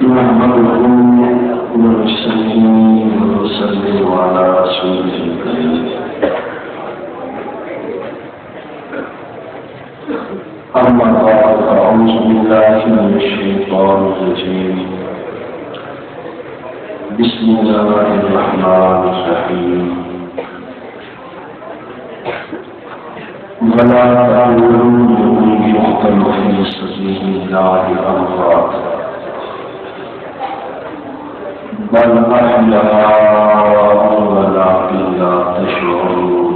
نحمده ونصلي ونسلم على رسوله الكريم. أما بعد فأعوذ بالله من الشيطان الرجيم. بسم الله الرحمن الرحيم. ولا تقولوا لمن يقتل في سبيل الله أموات بل أحياء ولكن لا تشعرون.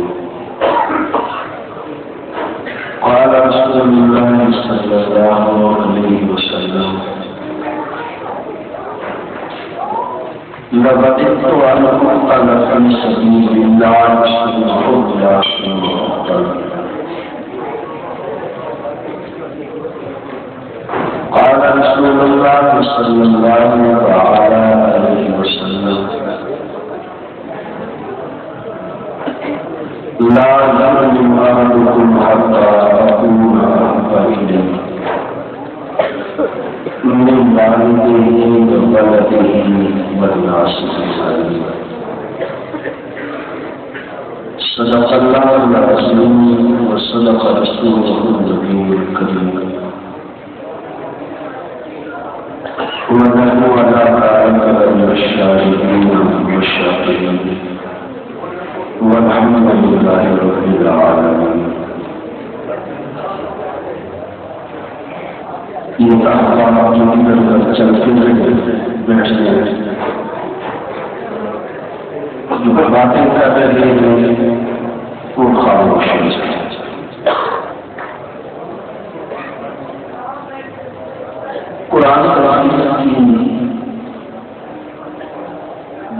قال رسول الله صلى الله عليه وسلم: لوددت أن أقتل في سبيل الله ثم أحيا ثم أقتل. قال رسول الله صلى الله عليه وسلم: لا يظلم أحدكم حتى أكون أحب إليه من والده وولده والناس أجمعين. صدق الله العظيم وصدق رسوله النبي الكريم. ونحن على ذلك من الشاهدين والشاكرين والحمد لله رب العالمين. یہ احکامات جو ادھر ادھر چلتے رہے بیٹھتے رہے جو باتیں کر رہے ہیں وہ خاموش ہو جائے. قرآن کی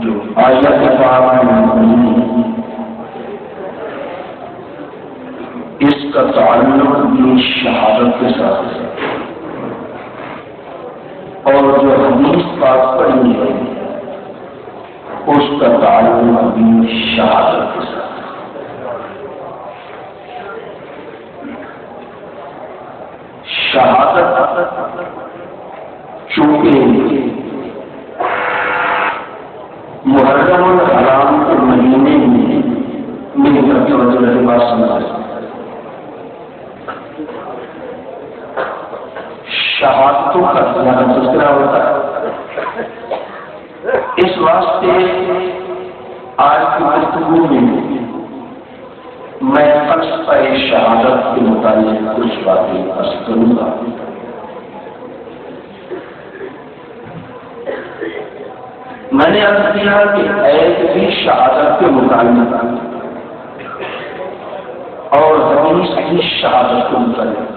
جو آیت پاک میں اس کا تعلق بھی شہادت کے ساتھ ہے اور جو حدیث پاک پڑھی ہے اس کا تعلق بھی شہادت کے ساتھ ہے. شہادت چونکہ محرم الحرام کے مہینے میں میری طرف توجہ رہے بات سمجھا. شہادتوں کا زیادہ تذکرہ ہوتا ہے. اس واسطے آج کی گفتگو میں میں فلسفہ شہادت کے متعلق کچھ باتیں عرض کروں گا. میں نے عرض کیا کہ ایک بھی شہادت کے متعلق اور حدیث بھی شہادت کے متعلق.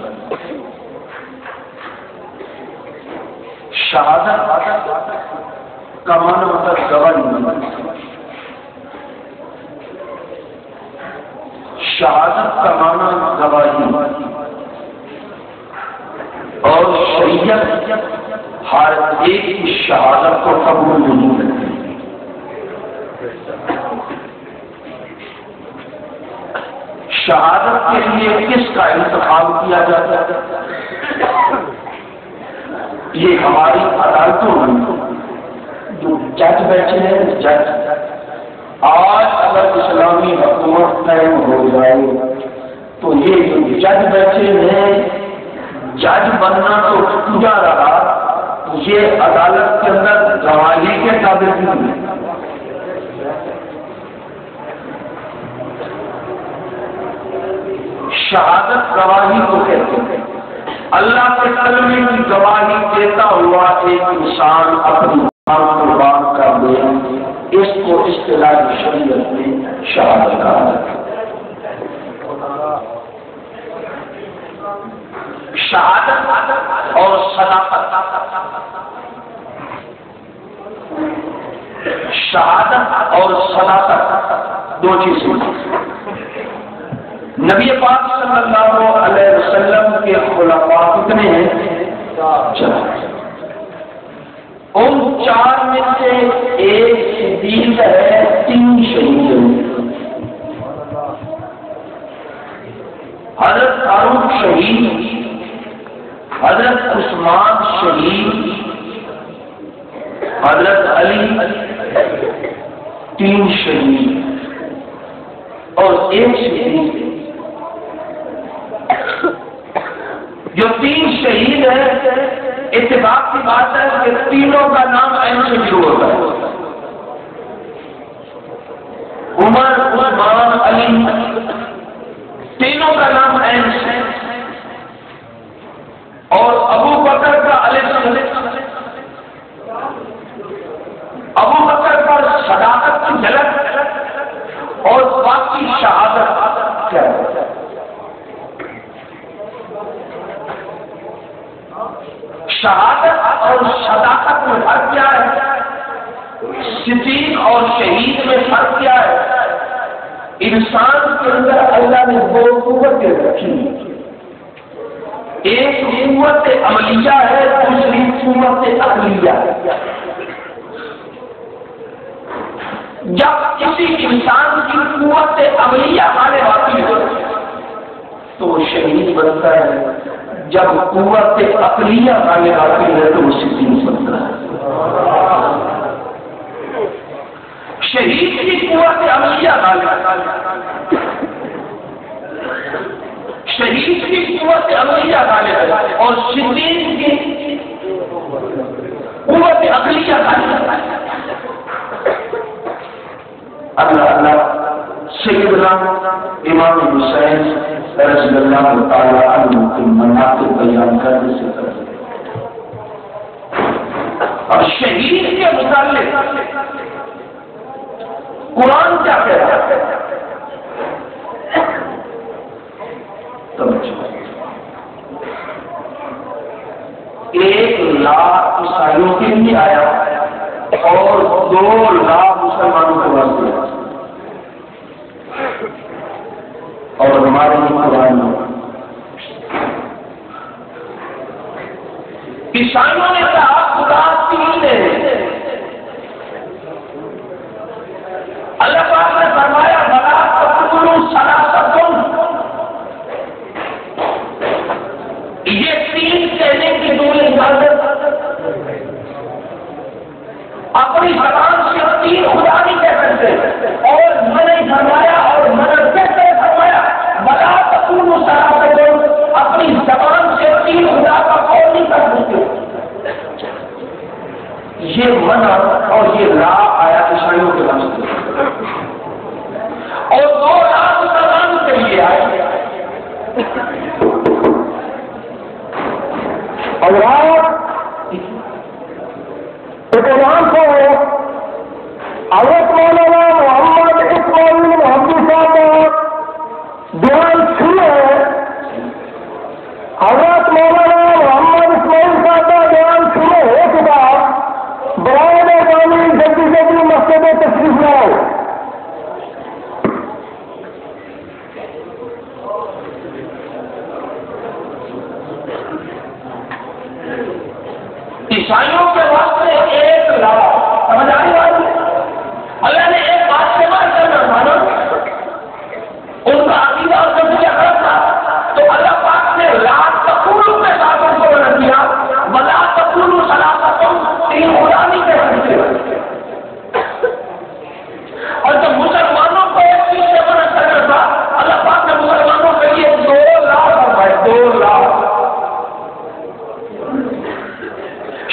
شہادت کا معنی ہوتا ہے گواہی. شہادت کا معنی گواہی اور شریعت ہر ایک کی شہادت کو قبول نہیں کرتی. شہادت کے لیے کس کا انتخاب کیا جاتا ہے؟ یہ ہماری عدالتوں میں جو جج بیٹھے ہیں جج آج اگر اسلامی حکومت قائم ہو جائے تو یہ جو جج بیٹھے ہیں جج بننا تو پوجا رہا یہ عدالت کے اندر گواہی کے قابل نہیں ہے. شہادت گواہی کو کہتے ہیں. اللہ کے کلمے کی گواہی دیتا ہوا ایک انسان اپنی جان قربان کر دے اس کو اصطلاح شریعت میں شہادت کہا جاتا ہے. شہادت اور صداقت. شہادت اور صداقت دو چیزیں. نبی پاک صلی اللہ علیہ وسلم کے خلفاء کتنے ہیں؟ 4. ان 4 میں سے ایک صدیق ہے، 3 شہید ہیں. حضرت فاروق شہید حضرت عثمان شہید، حضرت علی 3 شہید اور 1 شہید، جو 3 شہید ہیں اتفاق کی بات ہے کہ تینوں کا نام عین سے شروع ہوتا ہے۔ عمر، عثمان، علی، تینوں کا نام عین سے، اور ابو بکر کا الف، ابو بکر پر صداقت کی جھلک اور باقی شہادت کیا ہے؟ شہادت اور صداقت میں فرق کیا ہے؟ صدیق اور شہید میں فرق کیا ہے؟ انسان کے اندر اللہ نے 2 قوتیں رکھی، ایک قوت عملیہ ہے، دوسری قوت عقلیہ ہے۔ جب کسی انسان کی قوت عملیہ غالب آتی ہے تو وہ شہید بنتا ہے، جب قوت عقلیہ غالب آتی ہے تو وہ صدیق بنتا ہے۔ شہید کی قوت عملیہ غالب، شہید کی قوت عملیہ غالب ہے، اور صدیق کی قوت عقلیہ غالب ہے۔ اللہ سیدنا امام حسین رضی اللہ تعالی عنہ کے مناقب بیان کرنے سے پہلے اور شہید کے متعلق قرآن کیا کہہ رہا ہے؟ ایک لاکھ عیسائیوں کے لیے آیا اور 2 لاکھ مسلمانوں کو بس دیا، اور ہمارے قرآن عیسائیوں نے کہا خدا 3 ہے، اللہ پاک نے فرمایا بلا تقولوا ثلاثۃ، یہ 3 کہنے کی دور اجازت، اپنی زبان سے 3 خدا نہیں کہہ سکتے، اور میں نے فرمایا اور میں نے کیسے فرمایا بلا تقولوا ثلاثۃ، اپنی زبان سے 3 خدا کا قول نہیں کر سکتے۔ یہ منع اور یہ لا آیا عیسائیوں کے لفظ سے، اور 2 لاکھ مسلمان کے لیے آئے۔ اور اعلان کو حضرت مولانا محمد اسماعیل محمدی صاحب کا بیان شروع ہے، حضرت مولانا محمد اسماعیل صاحب کا بیان شروع ہو چکا، برائے مہربانی جلدی جلدی مسجد میں تشریف لاؤ۔ عیسائیوں کے واسطے 1 لاکھ، سمجھ آئی بات؟ اللہ نے ایک بات سے بات کرنا مانو، ان کا عقیدہ اور نظریہ غلط تھا، تو اللہ پاک نے لا تقولوا کے ساتھ ان کو منع کیا، ولا تقولوا ثلاثۃ، 3 خدا نہیں کہہ سکتے۔ اور جب مسلمانوں کو ایک چیز سے منع کرنا تھا، اللہ پاک نے مسلمانوں کے لیے 2 لاکھ فرمائے، 2 لاکھ۔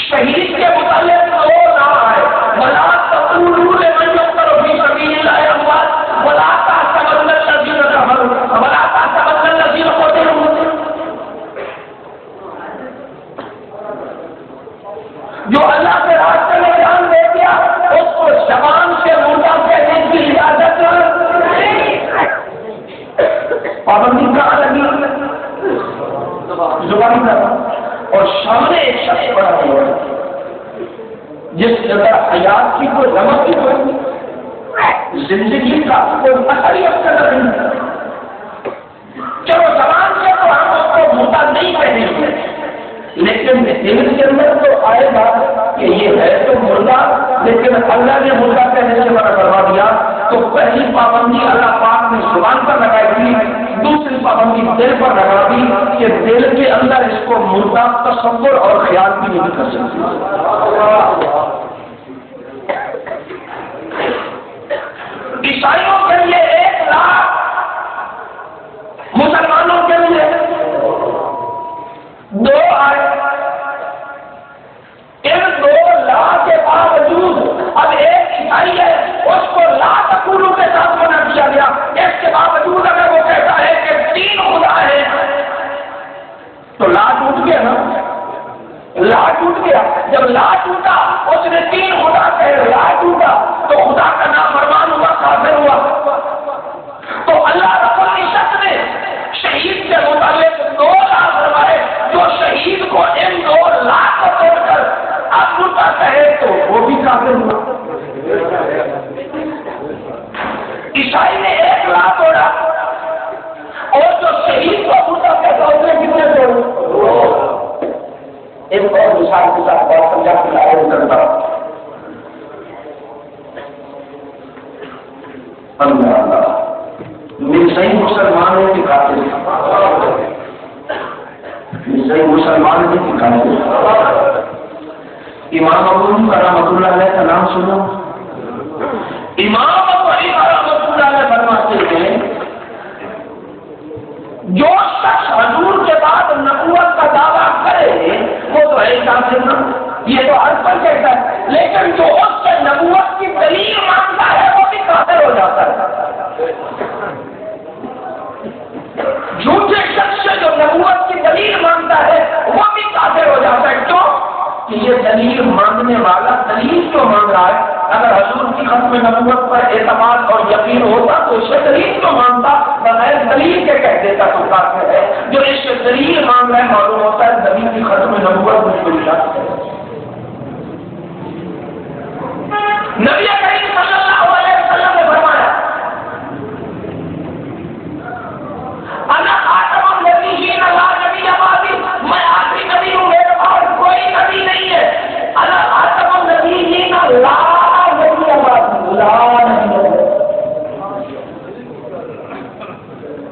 شہید کے متعلق 2 لاکھ ہے، ولا تقولوا لمن يقتل في سبيل الله اموات ولا تحسبن الذين كفروا ولا تحسبن الذين قتلوا، جو اللہ کے راستے میں جان دے دیا اس کو زبان سے مردہ کہنے کی اجازت نہیں، پابندی کہاں لگی؟ زبان پر۔ اور سامنے ایک شخص پڑا ہوا جس کے اندر حیات کی کوئی رمق کی کوئی زندگی کا کوئی اثر اثر نہیں، چلو زبان سے تو ہم اس کو مردہ نہیں کہیں گے، لیکن دل کے اندر تو آئے گا کہ یہ ہے تو مردہ، لیکن اللہ نے مردہ کہنے سے منع کروا دیا، تو پہلی پابندی اللہ پاک نے زبان پر لگائی تھی، دوسری پابندی دل پر لگا دی کہ دل کے اندر اس کو مردہ تصور اور خیال بھی نہیں کر سکتی. عیسائیوں کے لیے 1 لاکھ، مسلمانوں کے لیے 2 آئے. ان 2 لاکھ کے باوجود اب ایک عیسائی ہے، اس کو لا تقولوا کے ساتھ منع کیا گیا. اس کے باوجود اگر وہ کہتا ہے کہ 3 خدا ہے تو لا ٹوٹ گیا نا، لا ٹوٹ گیا. جب لا ٹوٹا، اس نے 3 خدا کہے، لا ٹوٹا تو خدا کا نام فرمان ہوا، کافر ہوا. تو اللہ رب العزت نے شہید کے متعلق 2 لاکھ فرمائے. جو شہید کو ان 2 لاکھ کو توڑ کر اب مردہ کہے تو وہ بھی کافر ہوا. عیسائی نے 1 لاکھ توڑا اور جو شہید کو مردہ کہتا اس نے کتنے توڑے؟ ایک اور مثال کے ساتھ بات سمجھا کے لاحق کرتا ہوں. اللہ مرزائی مسلمان ہے کہ کافر؟ مرزائی مسلمان ہے کہ کافر؟ امام ابو حنیفہ رحمۃ اللہ علیہ کا نام سنو. امام ابو حنیفہ رحمۃ اللہ علیہ فرماتے ہیں جو شخص حضور کے بعد نبوت کا دعویٰ کرے وہ تو ہے کافر نا، یہ تو ہر پر کہتا ہے. لیکن جو اس سے نبوت کی دلیل مانگتا ہے وہ بھی کافر ہو جاتا ہے. جھوٹے شخص سے جو نبوت کی دلیل مانگتا ہے وہ بھی کافر ہو جاتا ہے. کیوں کہ یہ دلیل مانگنے والا دلیل کیوں مانگ رہا ہے؟ اگر حضور کی ختم نبوت پر اعتماد اور یقین ہوتا تو اسے دلیل کیوں مانگتا؟ بغیر دلیل کے کہہ دیتا تو کافر ہے. جو اس سے دلیل مانگ رہا ہے معلوم ہوتا ہے دلیل کی ختم نبوت بالکل ہے. نبی کریم صلی اللہ علیہ وسلم نے فرمایا انا خاتم النبیین لا نبی بعدی، میں آخری نبی ہوں، میرے بعد کوئی نبی نہیں ہے. انا خاتم النبیین لا نبی بعدی، لا نبی.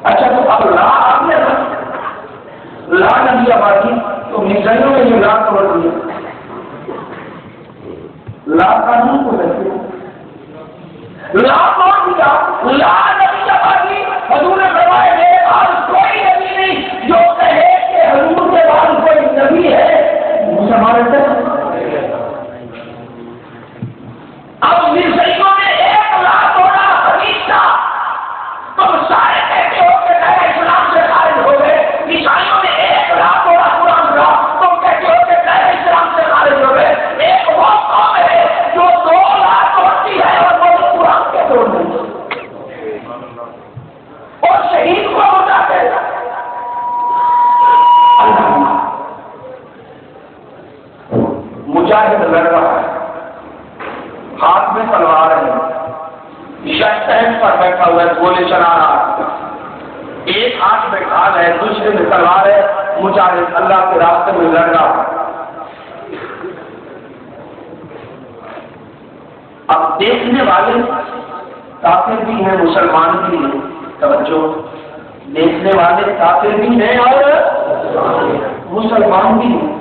اچھا تو اب لا آپ نے لا نبی بعدی تو مرزائیوں میں یہ لا توڑ دیا، لا قانون کو رکھتے لا توڑ دیا. لا نبی بعدی حضور نے فرمایا میرے بعد کوئی نبی نہیں. جو کہے کہ حضور کے بعد کوئی نبی ہے مسلمان ہے. اب مرزائیوں نے 1 لاکھ توڑا حدیث کا. تم سارے کہتے ہو کہ نئے اسلام سے خارج ہو گئے. عیسائیوں نے 1 لاکھ توڑا قرآن کا. تم کہتے ہو کہ نئے اسلام سے خارج ہو گئے. ایک وہ قوم ہے جو 2 لاکھ توڑتی ہے اور وہ قرآن کے توڑ نہیں اور شہید کو بتاتے ہیں. مجاہد لڑ رہا ہے، ہاتھ میں تلوار ہے، شہید پر بیٹھا ہوا ہے، گولی چلا رہا ہے. ایک ہاتھ میں ڈھال ہے، دوسرے میں تلوار ہے. مجاہد اللہ کے راستے میں لڑ رہا ہے. اب دیکھنے والے کافر بھی ہیں، مسلمان بھی ہیں. توجہ، دیکھنے والے کافر بھی ہیں اور مسلمان بھی ہیں.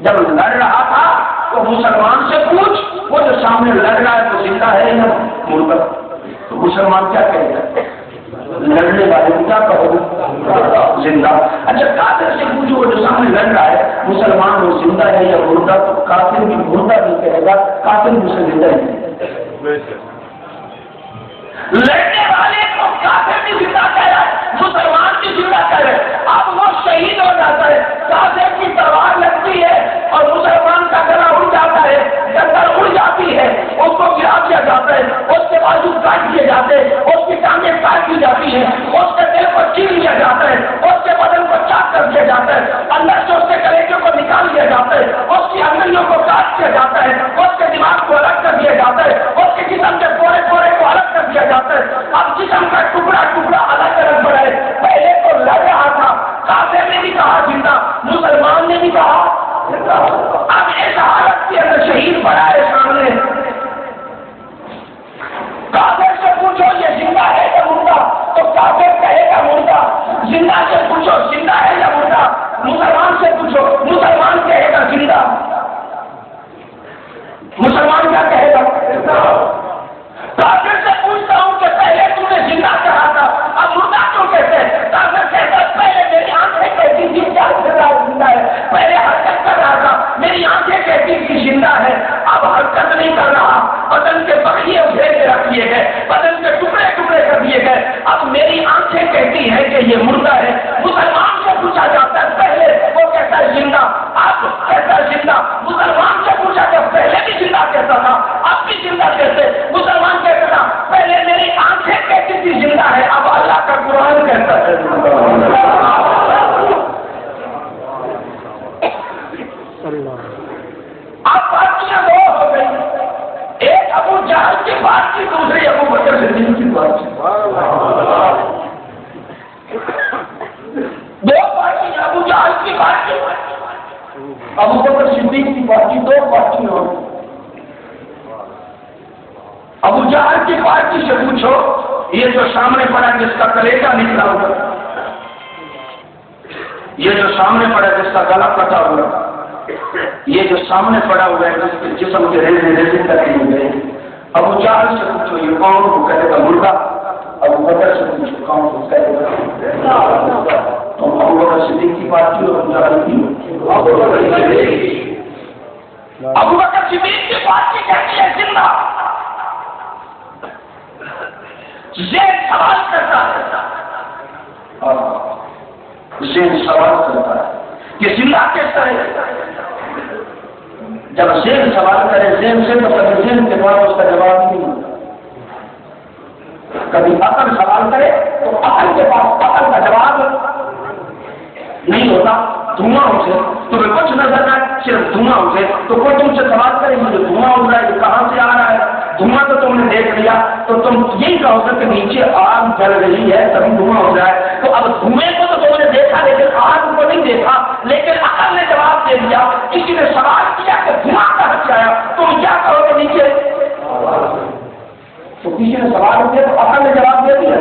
جب لڑ رہا تھا تو مسلمان سے پوچھ وہ جو سامنے لڑ رہا ہے تو زندہ ہے یا مردہ؟ تو مسلمان کیا کہے گا؟ لڑنے والے کو کیا کہو گے؟ زندہ. اچھا کافر سے پوچھو وہ جو سامنے لڑ رہا ہے مسلمان وہ زندہ ہے یا مردہ؟ تو کافر بھی مردہ نہیں کہے گا، کافر بھی اسے زندہ نہیں. لڑنے والے کو کافر بھی زندہ کہہ رہا ہے، مسلمان بھی زندہ کہہ رہے. اب وہ شہید ہو جاتا ہے. کافر کی تلوار لگتی ہے اور مسلمان کا گلا اڑ جاتا ہے، گردن اڑ جاتی ہے، اس کو گرا دیا جاتا ہے، اس کے بازو کاٹ دیے جاتے ہیں، اس کی ٹانگیں کاٹ دی جاتی ہیں، اس کے دل کو چیر لیا جاتا ہے، اس کے بدن کو چاک کر دیا جاتا ہے، اندر سے اس کے کلیجے کو نکال دیا جاتا ہے، اس کی انگلیوں کو کاٹ دیا جاتا ہے، اس کے دماغ کو الگ کر دیا جاتا ہے، اس کے جسم کے پورے پورے کو الگ کر دیا جاتا ہے. اب جسم کا ٹکڑا ٹکڑا الگ الگ بڑھائے. پہلے تو لڑ رہا تھا، کافر نے بھی کہا زندہ مسلمان کیا کہے گا؟ کافر سے پوچھتا ہوں کہ پہلے تم نے زندہ کہا تھا، اب مردہ کیوں کہتے ہیں؟ کافر کہتا ہے پہلے میری آنکھیں کہتی تھی کیا زندہ ہے، پہلے حرکت کر رہا تھا، میری آنکھیں کہتی تھی زندہ ہے، اب حرکت نہیں کر رہا، بدن کے بقیے ادھیڑ کے رکھ دیے گئے، بدن کے ٹکڑے ٹکڑے کر دیے گئے، اب میری آنکھیں کہتی ہیں کہ یہ مردہ ہے۔ مسلمان سے پوچھا جاتا ہے پہلے وہ کہتا ہے زندہ، اب کہتا ہے زندہ۔ مسلمان سے پوچھا کہ پہلے بھی زندہ کہتا تھا، اب بھی زندہ کہتے؟ مسلمان کہتا تھا پہلے میری آنکھیں کہتی تھی زندہ ہے، اب اللہ کا قرآن کہتا ہے۔ اب پارٹیاں دو ہو گئی، ایک ابو جہل کی بات کی، دوسری ابو بکر صدیق کی بات کی۔ دو پارٹیاں، ابو جہل کی بات کی، ابو بکر صدیق کی بات کی، دو پارٹیاں ہو گئی۔ ابو جہل کی پارٹی سے پوچھو یہ جو سامنے پڑا جس کا کلیجہ نکلا ہوا، یہ جو سامنے پڑا جس کا گلا کٹا ہوا، یہ جو سامنے پڑا ہوا ہے جس کے جسم کے ریزے تک نہیں گئے، ابو جہل سے پوچھو یہ کون؟ وہ کہے گا مردہ۔ ابو بکر سے پوچھو کون؟ وہ کہے گا تم ابو بکر صدیق کی پارٹی اور ابو جہل کی؟ ابو بکر صدیق کی پارٹی کہتی ہے زندہ، ذہن سوال کرتا ہے، ذہن سوال کرتا ہے کہ زندہ کیسا ہے؟ جب ذہن سوال کرے ذہن سے تو کبھی ذہن کے بعد اس کا جواب نہیں ہوتا، کبھی عقل سوال کرے تو عقل کے پاس عقل کا جواب نہیں ہوتا۔ دھواں اٹھے تمہیں کچھ نظر نہ آئے، صرف دھواں اٹھے تو کوئی تم سے سوال کرے مجھے دھواں اٹھ رہا ہے یہ کہاں سے آ رہا ہے؟ دھواں تو تم نے دیکھ لیا تو تم یہی کہو گے کہ نیچے آگ جل رہی ہے تبھی دھواں اٹھ رہا ہے۔ تو اب دھوئیں کو تو تم نے دیکھا لیکن آگ کو نہیں دیکھا، لیکن عقل نے جواب دے دیا۔ کسی نے سوال کیا کہ دھواں کہاں سے آیا، تم کیا کہو گے نیچے؟ تو کسی نے سوال کیا تو عقل نے جواب دے دیا۔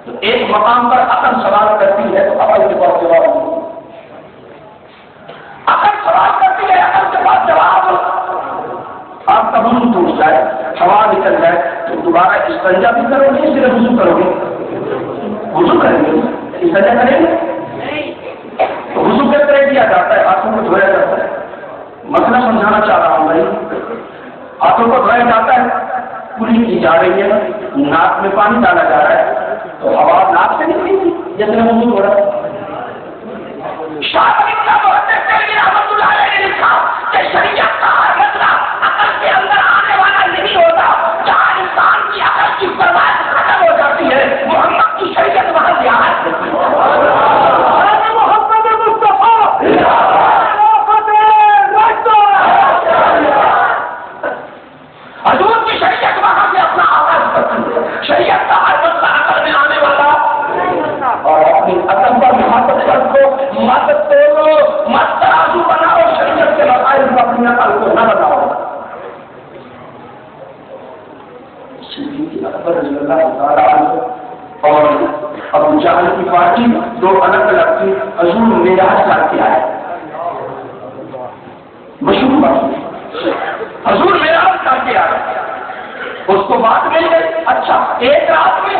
تو ایک مقام پر عقل سوال کرتی ہے تو عقل کے پاس جواب نہیں، عقل سوال کرتی ہے عقل کے پاس جواب۔ آپ کا منہ ٹوٹ جائے، ہوا نکل جائے تو دوبارہ استنجا بھی کرو گے، صرف وضو کرو گے؟ وضو کریں گے، استنجا کریں گے؟ تو وضو کس طرح کیا جاتا ہے؟ ہاتھوں کو دھویا جاتا ہے۔ مسئلہ سمجھانا چاہ رہا ہوں بھائی، ہاتھوں کو دھویا جاتا ہے، کلی کی جا رہی ہے، ناک میں پانی ڈالا جا رہا ہے تو ہوا ناک سے نکلی تھی جیسے وضو ہو رہا ہے۔ رحمۃ اللہ علیہ نے لکھا کہ شریعت کا ہر مسئلہ عقل کے اندر آنے والا نہیں ہوتا، جہاں انسان کی عقل کی پرواز ختم ہو جاتی ہے محمد کی شریعت وہاں سے آتی ہے۔ محمد مصطفیٰ حضور کی شریعت وہاں سے اپنا آغاز کرتی ہے۔ شریعت کا ہر مسئلہ عقل میں آنے والا اور اپنی عقل پر محبت رکھو، مت توڑو، مت ترازو بناؤ، شریعت کے مسائل کو اپنی عقل کو نہ بتاؤ۔ اکبر رضی اللہ تعالیٰ عنہ اور ابو جہل کی پارٹی دو الگ الگ تھی۔ حضور معراج کر کے آئے، مشہور بات، حضور معراج کر کے آئے، اس کو بات مل گئی۔ اچھا ایک رات میں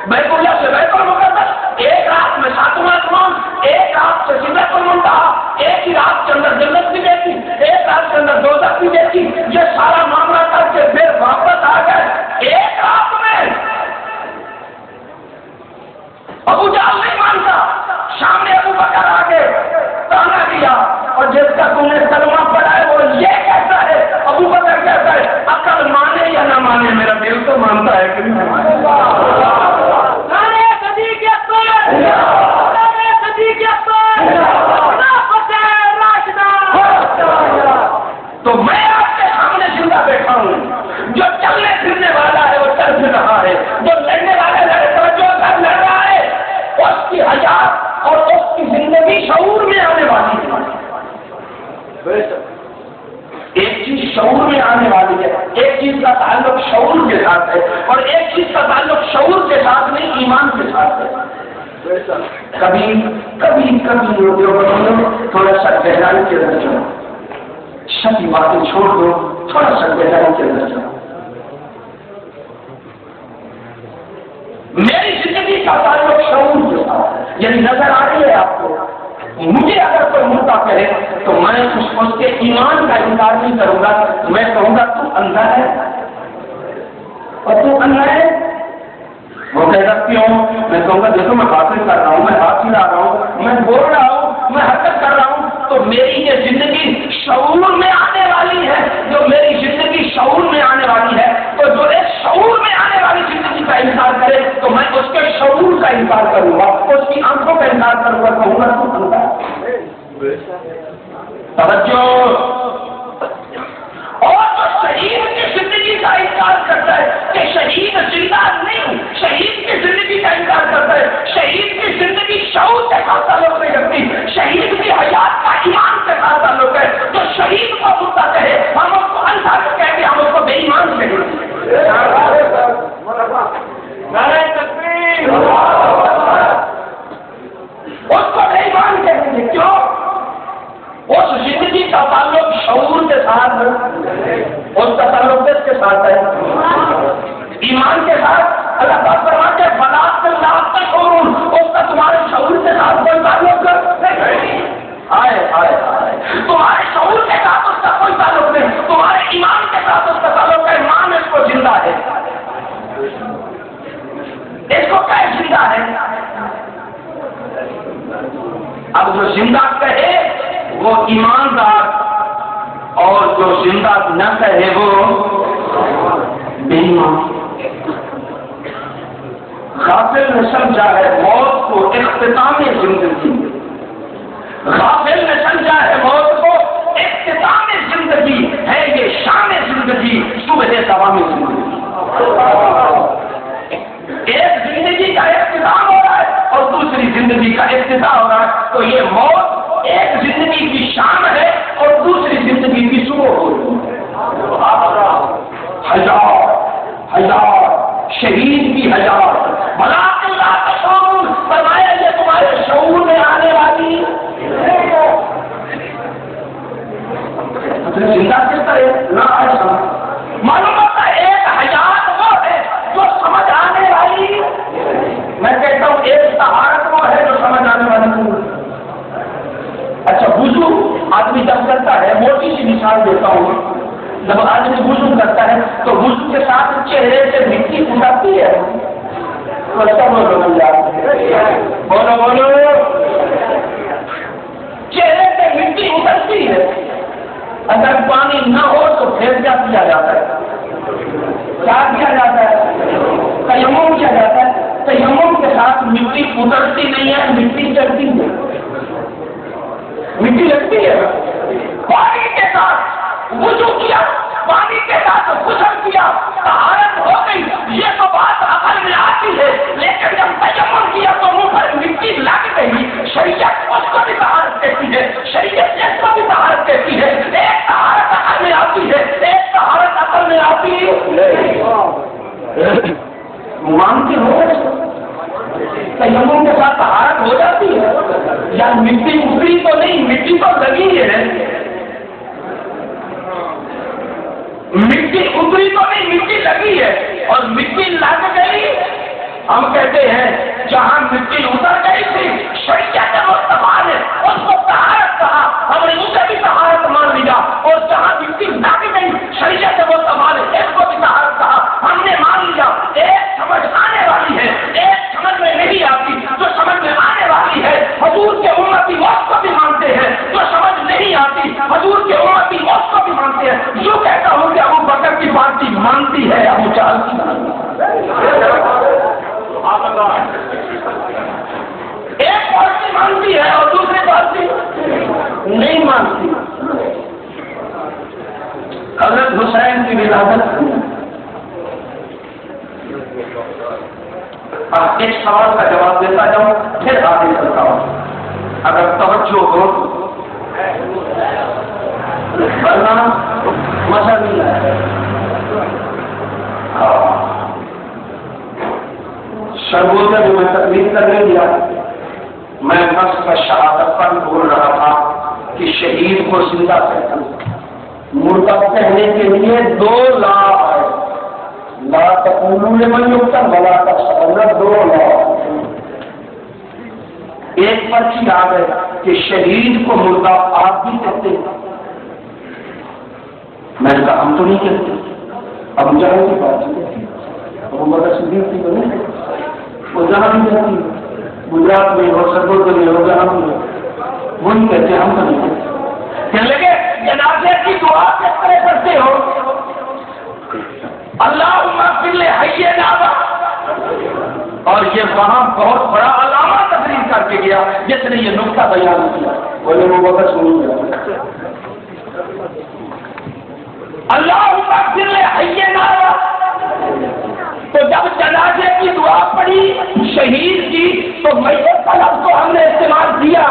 بیت اللہ سے بیت المقدس، ایک رات میں ساتواں آسمان، ایک رات سے سدرۃ المنتہا، ایک ہی رات کے اندر جنت بھی دیکھی، ایک رات کے اندر دوزخ بھی دیکھی، یہ سارا معاملہ کر کے پھر واپس آ گئے ایک رات میں۔ ابو جہل نہیں مانتا، سامنے ابو بکر آ کے تانا دیا اور جس کا تم نے کلمہ پڑھا ہے وہ یہ کہتا ہے، ابو بکر کہتا ہے عقل مانے یا نہ مانے میرا دل تو مانتا ہے کہ نہیں مانے۔ تو میں آپ کے سامنے زندہ بیٹھا ہوں، جو چلنے پھرنے والا ہے وہ چل پھر رہا ہے، جو لڑنے والا لڑ رہا ہے، اس کی حیات اور اس کی زندگی شعور میں آنے والی ہے۔ ایک چیز شعور میں آنے والی ہے، ایک چیز کا تعلق شعور کے ساتھ ہے اور ایک چیز کا تعلق شعور کے ساتھ نہیں ایمان کے ساتھ ہے۔ کبھی کبھی کبھی تھوڑا سا گہرائی کے اندر شکی باتیں چھوڑ دو، تھوڑا سا گہرائی کے اندر جاؤ. میری زندگی کا تعلق شعور کے ساتھ یعنی نظر آ رہی ہے آپ کو. مجھے اگر کوئی مردہ کرے تو میں اس کے ایمان کا انکار نہیں کروں گا. میں کہوں گا تو اندھا ہے اور تو اندھا ہے. وہ کہہ سکتی ہوں, میں کہوں گا دیکھو میں باتیں کر رہا ہوں, میں ہاتھ ہلا رہا ہوں, میں بول رہا ہوں, میں حرکت کر رہا ہوں. تو میری یہ زندگی شعور میں آنے والی ہے. جو میری زندگی شعور میں آنے والی ہے, تو جو ایک شعور میں آنے والی زندگی کا انکار کرے تو میں اس کے شعور کا انکار کروں گا, اس کی آنکھوں کا انکار کروں گا. کہوں گا تو اندھا. توجہ. اور جو شہید کی زندگی کا انکار کرتا ہے کہ شہید زندہ نہیں, شہید کی زندگی کا انکار کرتا ہے, شہید کی زندگی شعور کے ساتھ تعلق نہیں رکھتی, شہید کی حیات کا ایمان کے ساتھ تعلق ہے. تو شہید کو مردہ کہے, ہم اس کو اندھا کہہ کے ہم اس کو بے ایمان کہیں. اس کو بے ایمان کہیں گے. کیوں؟ اس زندگی کا تعلق شعور کے ساتھ ہے, اس کا تعلق کس کے ساتھ ہے؟ ایمان کے ساتھ. اللہ پاک فرماتے ہیں فلا تشعرون, اس کا تمہارے شعور کے ساتھ کوئی تعلق نہیں. تمہارے شعور کے ساتھ اس کا کوئی تعلق نہیں, تمہارے ایمان کے ساتھ اس کا تعلق ہے. ایمان اس کو زندہ ہے, اس کو کیا زندہ ہے. اب جو زندہ کہے وہ ایماندار, اور جو زندہ نہ کہے وہ بے ایمان. غافل نے سمجھا ہے موت کو اختتام زندگی, غافل نے سمجھا ہے موت کو اختتام زندگی ہے. یہ شام زندگی, صبح تمام زندگی. ایک زندگی کا اختتام ہو رہا ہے اور دوسری زندگی کا افتتاح ہو رہا ہے. تو یہ موت ایک زندگی کی شام ہے اور دوسری زندگی کی صبح ہو رہی ہے. ہزار شہید کی ہزار. بلا اللہ تشعرون, فرمایا یہ تمہارے شعور میں آنے والی زندہ کس طرح نہ آئے. معلوم ہوتا ہے ایک حیات وہ ہے جو سمجھ آنے والی. میں کہتا ہوں ایک طہارت وہ ہے جو سمجھ آنے والی. اچھا وضو آدمی جب کرتا ہے, موٹی سی مثال دیتا ہوں, جب آدمی وضو کرتا ہے تو وضو کے ساتھ چہرے سے مٹی اٹھاتی ہے. بولو بولو, چہرے سے مٹی اترتی ہے. اگر پانی نہ ہو تو پھر کیا کیا جاتا ہے؟ کیا کیا جاتا ہے؟ تیمم کیا جاتا ہے. تیمم کے ساتھ مٹی اترتی نہیں ہے, مٹی چڑھتی ہے, مٹی لگتی ہے. پانی کے ساتھ وضو کیا, پانی کے ساتھ غسل کیا, طہارت ہو گئی. یہ تو بات عقل میں آتی ہے, لیکن جب تیمم کیا تو منہ پر مٹی لگ گئی. شریعت اس کو بھی طہارت کہتی ہے, شریعت اس کو بھی طہارت کہتی ہے. ایک طہارت عقل میں آتی ہے, ایک طہارت عقل میں آتی ہے. مانتے ہو تیمم کے ساتھ طہارت ہو جاتی ہے, یا مٹی اتری تو نہیں, مٹی تو لگی ہے. مٹی اتری تو نہیں, مٹی لگی ہے. اور مٹی لگ گئی, ہم کہتے ہیں جہاں مٹی اتر گئی تھی شریعت مصطفیٰ نے اس کو طہارت کہا, ہم نے اسے بھی طہارت مان لیا. اور جہاں مٹی لگ گئی شریعت مصطفیٰ نے اس کو بھی طہارت کہا, ہم نے مان لیا. ایک سمجھ آنے والی ہے, ایک سمجھ میں نہیں آتی. جو سمجھ میں آنے والی ہے حضور کے امتی اس کو بھی مانتے ہیں, جو سمجھ نہیں آتی حضور کے امتی اس کو بھی مانتے ہیں. جو کہتا ہوں کہ ابو بکر کی پارٹی مانتی ہے, ابو جہل کی ایک پارٹی مانتی ہے اور دوسری پارٹی نہیں مانتی. حضرت حسین کی ولادت. اب ایک سوال کا جواب دیتا جاؤں پھر آگے چلتا ہوں, اگر توجہ ہو ورنہ مزہ نہیں ہے. شربوتے میں تقریر کرنے دیا, میں بس شہادت پر بول رہا تھا کہ شہید کو زندہ کہتا ہوں. مردہ کہنے کے لیے دو لا ہے، لا تقولوا لمن یقتل ولا تحسبن، دو لا۔ ایک پرچی یاد ہے کہ شہید کو مردہ آپ بھی کہتے ہیں، میں نے کہا ہم تو نہیں کہتے، اب جہاں کی بات ہے ابو بکر صدیق کی بنے وہ جہاں بھی کہتی ہے، گجرات میں ہو، سرگوڑ میں ہو، جہاں بھی ہو، وہی کہتے ہیں، ہم تو نہیں کہتے۔ کہنے لگے جنازے کی دعا کس طرح کرتے ہو؟ اللہم اغفر لحینا، اور یہ وہاں بہت بڑا علامہ تقریر کر کے گیا جس نے یہ نقطہ بیان کیا، بولے وہ بہت سنی گیا، اللہم اغفر لحینا۔ تو جب جنازے کی دعا پڑی شہید کی تو میت کا لفظ تو ہم نے استعمال کیا،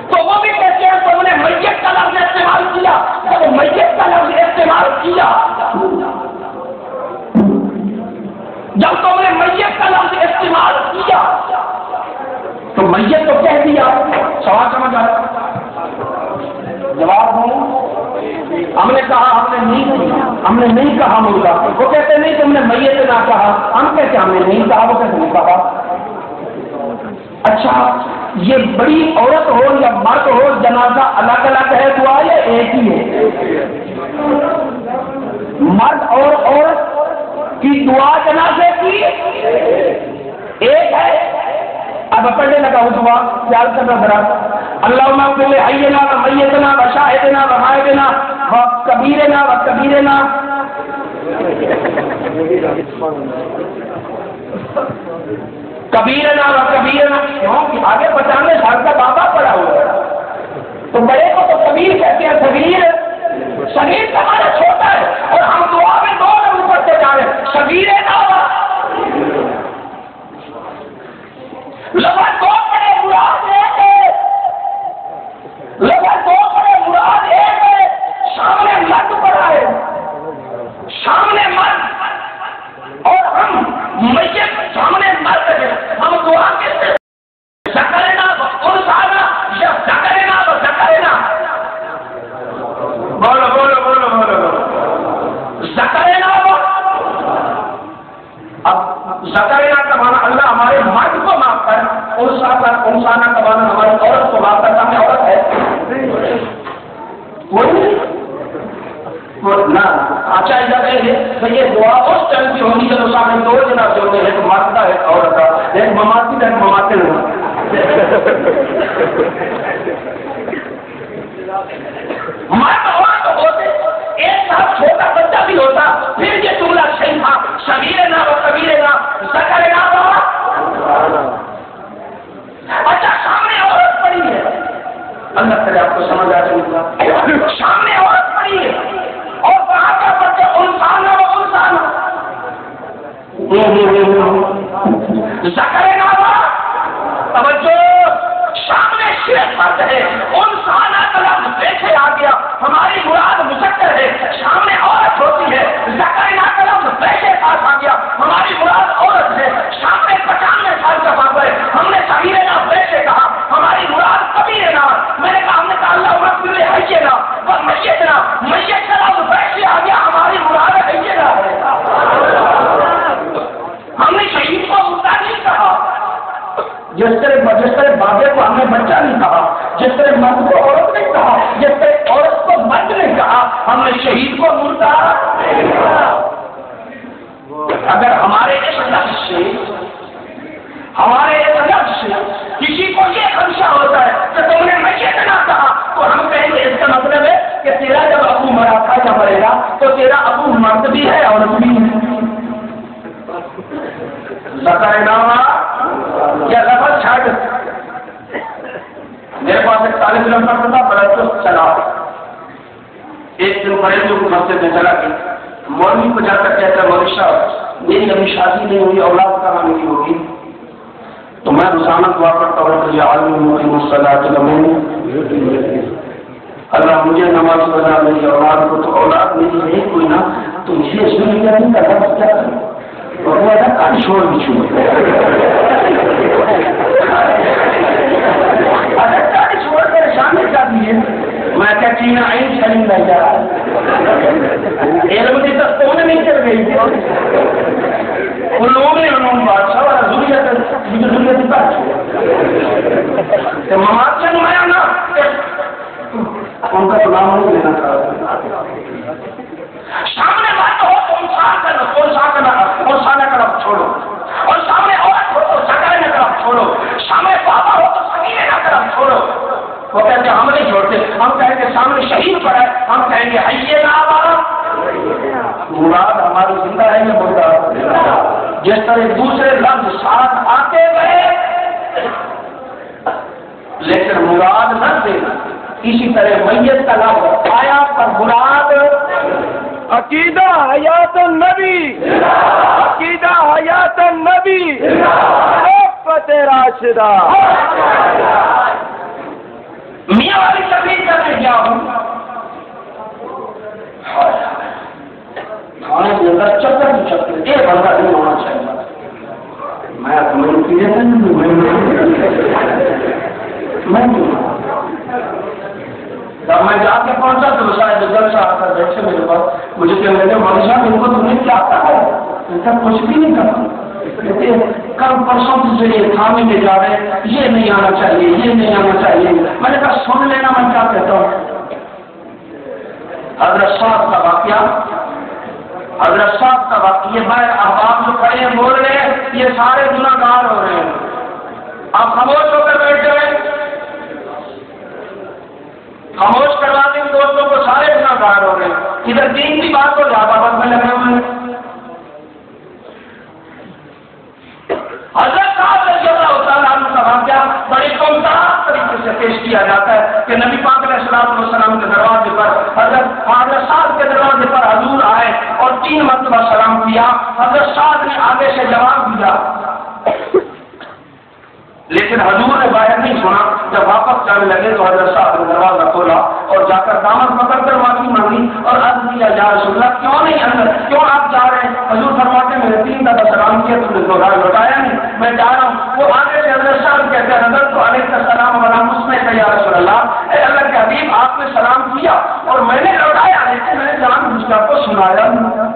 تو وہ بھی کہتے ہیں تم نے میت کا لفظ استعمال کیا، جب میت کا لفظ استعمال کیا، جب تم نے میت کا لفظ استعمال کیا تو میت تو کہہ دیا، سوال سمجھ آیا؟ جواب دوں، ہم نے کہا ہم نے نہیں کہا مردہ، وہ کہتے نہیں تم نے میت نہ کہا، ہم کہتے ہم نے نہیں کہا، وہ کہتے نہیں کہا۔ اچھا یہ بڑی عورت ہو یا مرد ہو جنازہ الگ الگ ہے دعا یا ایک ہی ہے؟ مرد اور عورت کی دعا جنازے کی ایک ہے۔ اب پڑھنے لگا وہ دعا، خیال کرنا ذرا، اللہم اغفر لحینا و میتنا و شاہدنا و غائبنا و کبیرنا و کبیرنا، کبیرنا و کبیرنا، کیوں کہ آگے 95 سال کا بابا پڑا ہوا ہے، تو بڑے کو تو کبیر کہتے ہیں، صغیر کا ہمارا چھوٹا ہے، اور ہم دعا میں دو لفظ پڑھتے جا رہے ہیں، صغیرنا لفظ دو پڑے مراد ایک ہے، لفظ دو پڑے مراد ایک ہے، سامنے مرد پڑا ہے، سامنے مرد، اور ہم میت سامنے مرد ہے، ہم دعا کہتے ہیں ذکرنا و انثانا یا ذکرنا و ذکرنا، بولو بولو بولو بولو ذکرنا و، اب ذکرنا کا معنی اللہ ہمارے مرد کو معاف کر، انسانہ کا معنی ہماری عورت کو معاف کرتا، ہمیں عورت ہے نہ۔ اچھا ادھر ہے کہ یہ دعا اس ٹائم کی ہونی جب سامنے دو جنازے ہوتے ہیں، ایک مرد کا ایک عورت کا، ایک مماثل ایک مماثل ہے، مرد عورت ہوتے، ایک ساتھ چھوٹا بچہ بھی ہوتا، پھر یہ جملہ صحیح تھا، صغیرنا و کبیرنا ذکرنا و۔ اچھا سامنے عورت پڑی ہے، اللہ کرے آپ کو سمجھ آ جائے گا، سامنے عورت پڑی ہے اور وہاں کا بچہ انسان و انسان ذکرنا و، توجہ، سامنے صرف مرد ہے، انسانہ کا لفظ پیچھے آ گیا، ہماری مراد مذکر ہے، سامنے عورت ہوتی ہے، ذکرنا کا لفظ پیچھے پاس آ گیا، ہماری مراد عورت ہے، سامنے 95 سال کا بابا ہے، ہم نے صغیرنا پیچھے کہا، ہماری مراد کبیرنا، میں نے کہا ہم نے کہا اللہ اغفر لحینا و میتنا، میت کا لفظ پیچھے آ گیا، ہماری مراد حینا ہے، ہم نے شہید کو مردہ نہیں کہا، جس طرح بابے کو ہم نے بچہ نہیں کہا، جس طرح مرد کو عورت نہیں کہا، جس طرح عورت کو مرد نہیں کہا، ہم نے شہید کو مردہ نہیں کہا۔ اگر ہمارے اس لفظ سے کسی کو یہ خدشہ ہوتا ہے کہ تم نے میت نہ کہا، تو ہم کہیں گے اس کا مطلب ہے کہ تیرا جب ابو مرا تھا یا مرے گا تو تیرا ابو مرد بھی ہے عورت بھی ہے۔ ذکرنا یا لفظ چھٹ، میرے پاس ایک طالب علم کا تھا، بڑا چست چلا، ایک دن بڑے لوگ مسجد میں چلا گیا، مولوی کو جا کر کہتا ہے مولوی صاحب میری ابھی شادی نہیں ہوئی، اولاد کہاں نہیں ہوگی، تو میں روزانہ دعا کرتا ہوں کہ یا عالم الصلاۃ لمن، اللہ مجھے نماز پڑھا، میری اولاد کو تو اولاد میری نہیں کوئی نہ، تو اس لیے اس میں کیا نہیں کرتا کیا کروں، اور وہ ایسا کاٹ چھوڑ بھی چھوڑ چھوڑ کر شامل کر دیے، میں کہتی عین عین چلی نہ جائے علم کی تو کون نہیں چل گئی علوم نے علوم بادشاہ اور ضروریت ضروریت بات تو ممات سے نمایا نا ان کا غلام نہیں لینا چاہتا سامنے بات ہو تو انسان کرنا کون سا طرف چھوڑو اور سامنے عورت ہو تو سکائے نہ طرف چھوڑو سامنے بابا ہو تو سکینے نہ طرف چھوڑو وہ کہتے ہم نہیں چھوڑتے ہم کہیں گے سامنے شہید پڑا ہے ہم کہیں گے حیے نہ بابا مراد ہماری زندہ ہے یا مردہ جس طرح دوسرے لفظ ساتھ آتے گئے لیکن مراد نہ دینا اسی طرح میت کا لفظ آیا پر مراد عقیدہ حیات النبی عقیدہ حیات النبی خلافت راشدہ میاں والی تقریر کرنے گیا ہوں کھانے کے اندر چکر ایک بندہ نہیں ہونا چاہیے میں جب میں جا کے پہنچا تو شاید جلسہ آ کر بیٹھے میرے پاس مجھے کہنے لگے مولوی صاحب ان کو تم نے کیا کہا ہے ایسا کچھ بھی نہیں کہا کل پرسوں سے یہ تھامے کے جا رہے یہ نہیں آنا چاہیے یہ نہیں آنا چاہیے میں نے کہا سن لینا میں کیا کہتا ہوں حضرت صاحب کا واقعہ میں احباب جو کھڑے ہیں بول رہے ہیں یہ سارے گناہ گار ہو رہے ہیں آپ خاموش ہو کر بیٹھ جائیں خاموش کروا دیں دوستوں کو سارے گناہ گار ہو رہے ہیں ادھر دین کی بات کو زیادہ بات میں لگے ہوئے ہیں حضرت صاحب رضی اللہ تعالیٰ عنہ کا واقعہ بڑے کمزار طریقے سے پیش کیا جاتا ہے کہ نبی پاک علیہ السلام کے دروازے پر حضرت صاحب کے دروازے پر حضور آئے اور 3 مرتبہ سلام کیا حضرت صاحب نے آگے سے جواب دیا لیکن حضور نے باہر نہیں سنا جب واپس جانے لگے تو حضرت صاحب نے دروازہ کھولا اور جا کر دامن پکڑ کر معافی مانگی اور عرض کیا یا رسول اللہ کیوں نہیں اندر کیوں آپ جا رہے ہیں حضور فرماتے ہیں میں 3 دفعہ سلام کیا تم نے لوٹایا نہیں میں جا رہا ہوں وہ آگے سے حضرت صاحب کہتے ہیں حضرت تو علیہ السلام علیہ مسلم کا یا رسول اللہ اے اللہ کے حبیب آپ نے سلام کیا اور میں نے لوٹایا لیکن میں نے جان بوجھ کر کو سنایا نہیں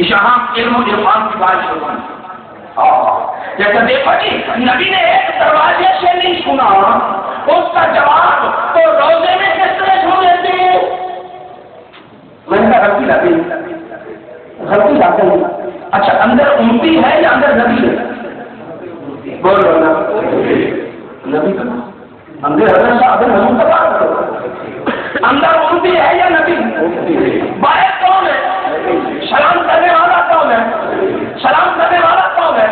یہاں علم و عرفان کی بات شروع ہوئی جیسے دیکھو جی نبی نے ایک دروازے سے نہیں سنا اس کا جواب تو روزے میں کس طرح سن لیتے ہیں میں نے کہا غلطی لاتے ہیں اچھا اندر امتی ہے یا اندر نبی ہے بول رہا نا نبی کا اندر حضرت صاحب حضور کا بات کرو اندر امتی ہے یا نبی باہر کون ہے سلام کرنے والا کون ہے سلام کرنے والا کون ہے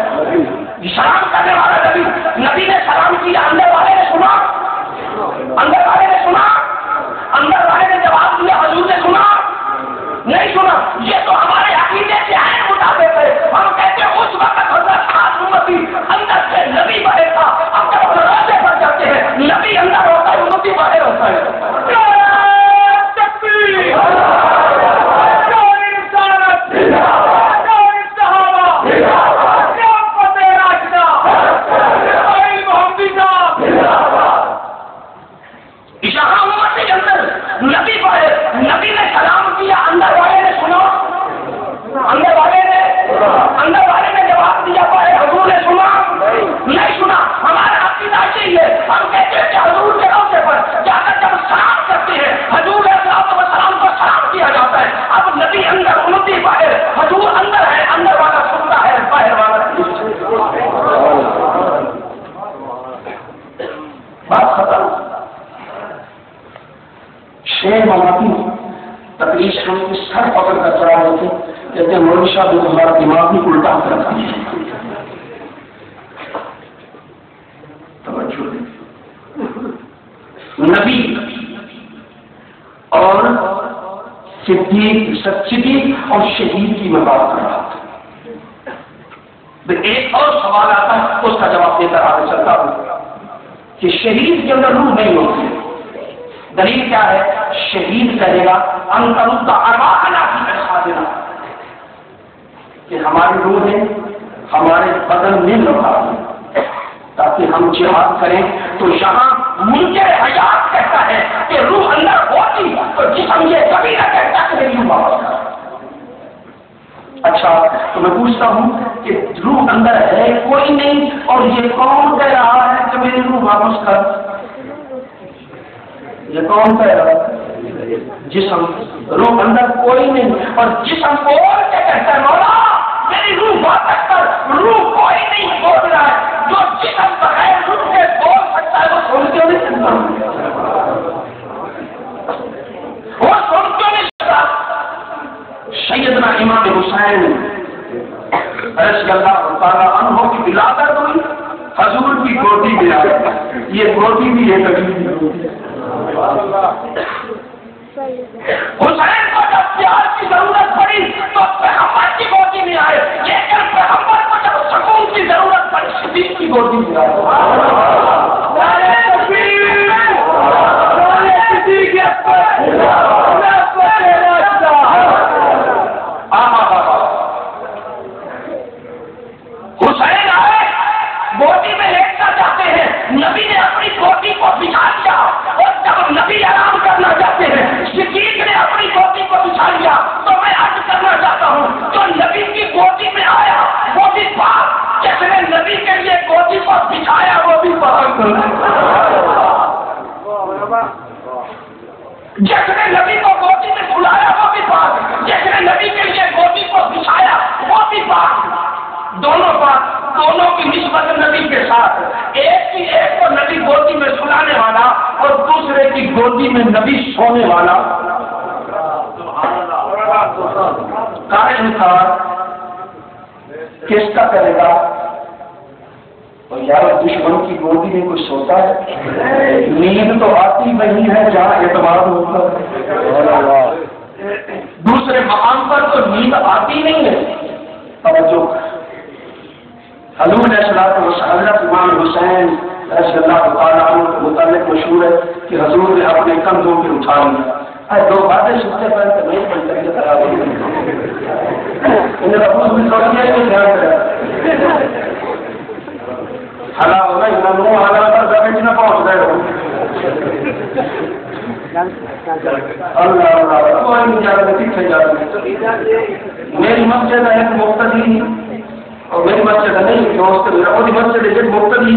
سلام کرنے والا نبی نے سلام کیا اندر والے نے سنا اندر والے نے سنا اندر والے نے جواب دیا حضور نے سنا نہیں سنا یہ تو ہمارے عقیدے کے عین مطابق ہے ہم کہتے ہیں اس وقت حضرت خاص امتی اندر سے نبی باہر تھا اب جب دروازے پر جاتے ہیں نبی اندر ہوتا ہے امتی باہر ہوتا ہے نبی نے سلام کیا اندر والے نے سنا اندر والے نے جواب دیا پائے حضور نے سنا نہیں سنا ہمارا عقیدہ یہی ہے ہم کہتے ہیں کہ حضور کے روضے پر جا کر جب سلام کرتے ہیں حضور سلام کو سلام کیا جاتا ہے اب نبی اندر امتی باہر حضور اندر ہے اندر والا سنتا ہے باہر والا بات ختم شیر مواتی تقریر شروع کی سر پکڑ کر چڑھا رہے تھے کہتے ہیں مولوی صاحب نے ہمارا دماغ بھی الٹا کر رکھا ہے نبی اور صدیق اور شہید کی میں بات کر رہا تھا ایک اور سوال آتا ہے اس کا جواب دے کر آگے چلتا ہوں کہ شہید کے اندر روح نہیں ہوتی دلیل کیا ہے شہید کہے گا انترد ارواحنا فی اجسادنا کہ ہماری روحیں ہمارے بدن میں لوٹا تاکہ ہم جہاد کریں تو یہاں منکر حیات کہتا ہے اچھا تو میں پوچھتا ہوں کہ روح اندر ہے کوئی نہیں، اور یہ کون کہہ رہا ہے کہ میری روح واپس کر؟ یہ کون کہہ رہا ہے؟ جسم. روح اندر کوئی نہیں، اور جسم بول کے کہتا ہے مولا میری روح واپس کر. روح کوئی نہیں بول رہا ہے. جو جسم بغیر روح کے بول سکتا ہے وہ سن کیوں نہیں سکتا؟ وہ سن کیوں نہیں سکتا؟ سیدنا امام حسین رضی اللہ تعالیٰ عنہ کی ولادت ہوئی، حضور کی گودی میں آئی. یہ گودی بھی ہے کبھی. حسین کو جب پیار کی ضرورت پڑی تو پیغمبر کی گودی میں آئے، لیکن پیغمبر کو جب سکون کی ضرورت پڑی صدیق کی گودی میں آئے. حسین آئے گودی میں لیٹنا چاہتے ہیں، نبی نے اپنی گودی کو بچھا لیا، اور جب نبی آرام کرنا چاہتے ہیں صدیق نے اپنی گودی کو بچھا لیا. تو میں عرض کرنا چاہتا ہوں جو نبی کی گودی میں آیا وہ بھی پاک، جس نے نبی کے لیے گودی کو بچھایا وہ بھی پاک، جس نے نبی کو گودی میں بلایا وہ بھی پاک، جس نے نبی کے لیے گودی کو بچھایا وہ بھی پاک. دونوں بات، دونوں کی نسبت نبی کے ساتھ. ایک کو نبی گودی میں سلانے والا اور دوسرے کی گودی میں نبی سونے والا. قائم تھا کس کا کرے گا؟ اور یار دشمن کی گودی میں کوئی سوتا ہے؟ نیند تو آتی نہیں ہے جہاں اعتماد ہوتا ہے. دوسرے مقام پر تو نیند آتی نہیں ہے. توجہ، حضور علیہ الصلوۃ والسلام حضرت امام حسین رضی اللہ تعالیٰ عنہ کے متعلق مشہور ہے کہ حضور نے اپنے کندھوں پہ اٹھا لیا. دو باتیں سنتے پہلے تو نہیں بن کر کے خراب ہو حالا ہونا حالا پر زمین نہ پہنچ گئے ہو. اللہ اللہ کوئی نہیں جاتا پیچھے جاتا. میری مسجد ہے مقتدی، اور میری مسجد نہیں دوست میرا وہی مسجد ہے مقتدی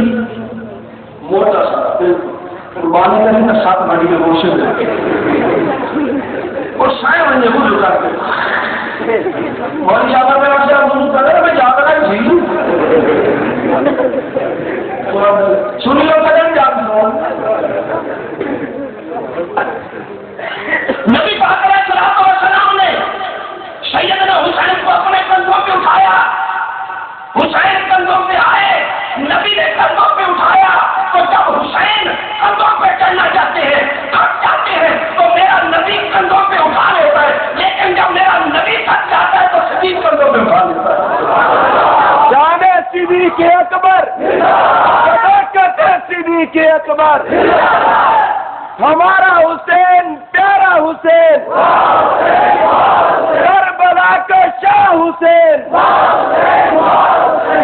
موٹا سا قربانی کا نہیں تھا 7 بڑی میں روشن اور سائے بنے وہ جو کرتے اور یہاں پر آپ سے آپ کریں میں جاتا رہا جی سنی لو قدم جاتا ہوں. نبی پاک علیہ الصلوۃ والسلام نے سیدنا حسین کو اپنے کندھوں پہ اٹھایا. حسین کندھوں پہ آئے، نبی نے کندھوں پہ اٹھایا. تو جب حسین کندھوں پہ چلنا چاہتے ہیں، تھک جاتے ہیں، تو میرا نبی کندھوں پہ اٹھا لیتا ہے. لیکن جب میرا نبی تھک جاتا ہے تو صدیق کندھوں پہ اٹھا لیتا ہے. جانے صدیق اکبر، صدیق اکبر، ہمارا حسین پیارا حسین، کربلا کا شاہ حسین،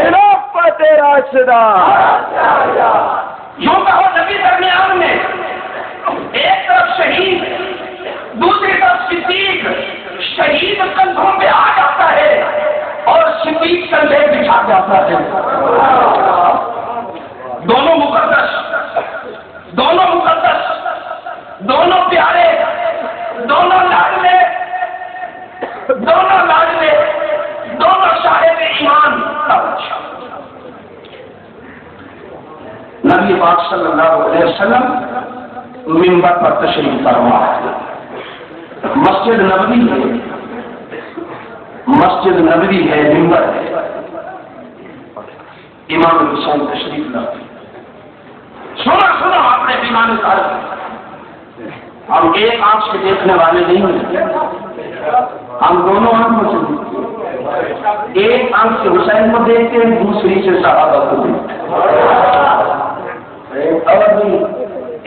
خلافت راشدہ. یوں کہو نبی درمیان میں ایک طرف شہید، دوسری طرف صدیق. شہید کندھوں پہ آ جاتا ہے اور صدیق کندھے بچھا جاتا ہے. دونوں مقدس، دونوں مقدس، دونوں پیارے، دونوں لاڈلے، دونوں لاڈلے، دونوں صاحب ایمان. نبی پاک صلی اللہ علیہ وسلم منبر پر تشریف فرما ہے. مسجد نبوی ہے، مسجد نبوی ہے، منبر ہے. امام حسین تشریف لاتے. سنا اپنے بیمار تاریخ. ہم ایک آنکھ سے دیکھنے والے نہیں ہیں، ہم دونوں آنکھوں سے، ایک آنکھ سے حسین کو دیکھتے ہیں، دوسری سے صحابہ کو دیکھتے ہیں. اور بھی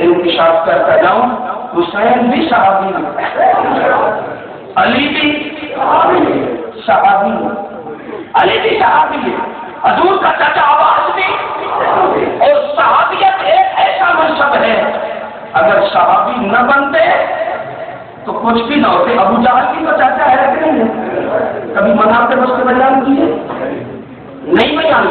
انکشاف کرتا جاؤں، حسین بھی صحابی ہے، علی بھی صحابی ہے، علی بھی صحابی ہے، حضور کا چچا عباس بھی. اور صحابیت ایک ایسا منصب ہے اگر صحابی نہ بنتے تو کچھ بھی نہ ہوتے. ابو جہل کی تو چاچا ہے کہ نہیں؟ کبھی مناتے وقت بیان کیے نہیں بیان